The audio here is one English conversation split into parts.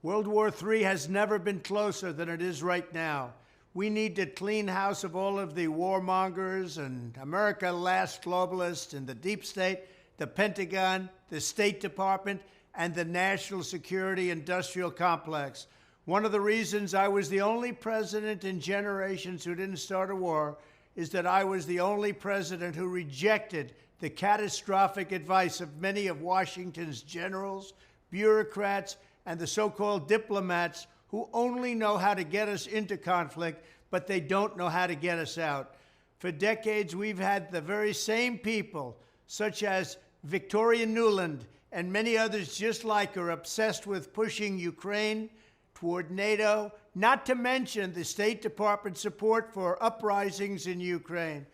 World War III has never been closer than it is right now. We need to clean house of all of the warmongers and America last globalists in the deep state, the Pentagon, the State Department, and the national security industrial complex. One of the reasons I was the only president in generations who didn't start a war is that I was the only president who rejected the catastrophic advice of many of Washington's generals, bureaucrats, and the so-called diplomats who only know how to get us into conflict, but they don't know how to get us out. For decades, we've had the very same people, such as Victoria Nuland and many others just like her, obsessed with pushing Ukraine toward NATO, not to mention the State Department support for uprisings in Ukraine.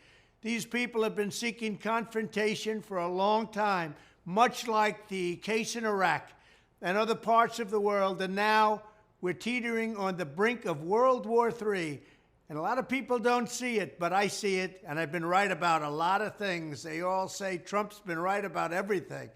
These people have been seeking confrontation for a long time, much like the case in Iraq and other parts of the world, and now we're teetering on the brink of World War III. And a lot of people don't see it, but I see it, and I've been right about a lot of things. They all say Trump's been right about everything.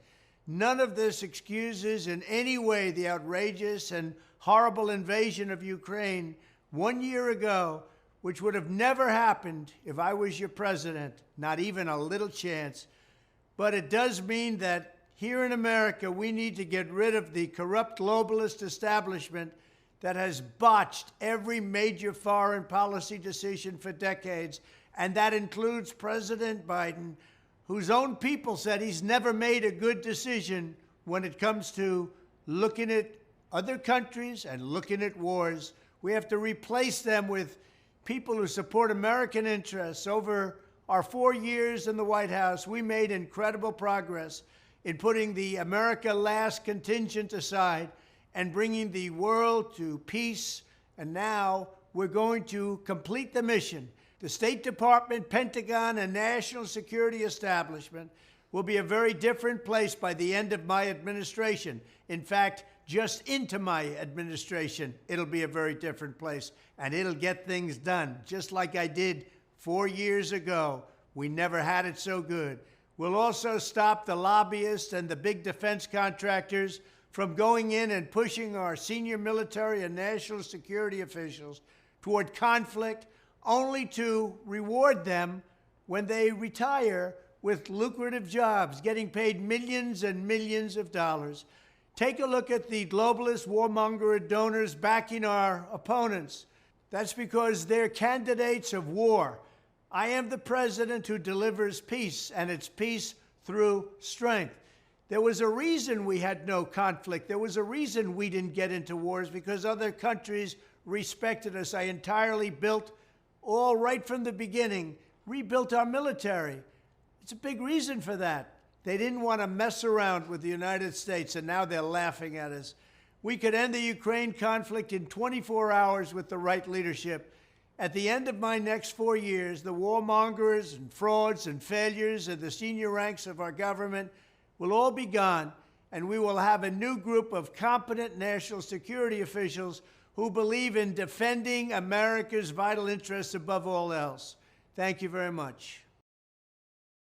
None of this excuses in any way the outrageous and horrible invasion of Ukraine 1 year ago, which would have never happened if I was your president, not even a little chance. But it does mean that here in America, we need to get rid of the corrupt globalist establishment that has botched every major foreign policy decision for decades, and that includes President Biden, whose own people said he's never made a good decision when it comes to looking at other countries and looking at wars. We have to replace them with people who support American interests. Over our 4 years in the White House, we made incredible progress in putting the America last contingent aside and bringing the world to peace. And now we're going to complete the mission. The State Department, Pentagon, and national security establishment will be a very different place by the end of my administration. In fact, just into my administration, it'll be a very different place, and it'll get things done, just like I did 4 years ago. We never had it so good. We'll also stop the lobbyists and the big defense contractors from going in and pushing our senior military and national security officials toward conflict, only to reward them when they retire with lucrative jobs, getting paid millions and millions of dollars. Take a look at the globalist warmonger donors backing our opponents. That's because they're candidates of war. I am the president who delivers peace, and it's peace through strength. There was a reason we had no conflict. There was a reason we didn't get into wars, because other countries respected us. I entirely built, all right from the beginning, rebuilt our military. It's a big reason for that. They didn't want to mess around with the United States, and now they're laughing at us. We could end the Ukraine conflict in 24 hours with the right leadership. At the end of my next 4 years, the warmongers and frauds and failures of the senior ranks of our government will all be gone, and we will have a new group of competent national security officials who believe in defending America's vital interests above all else. Thank you very much.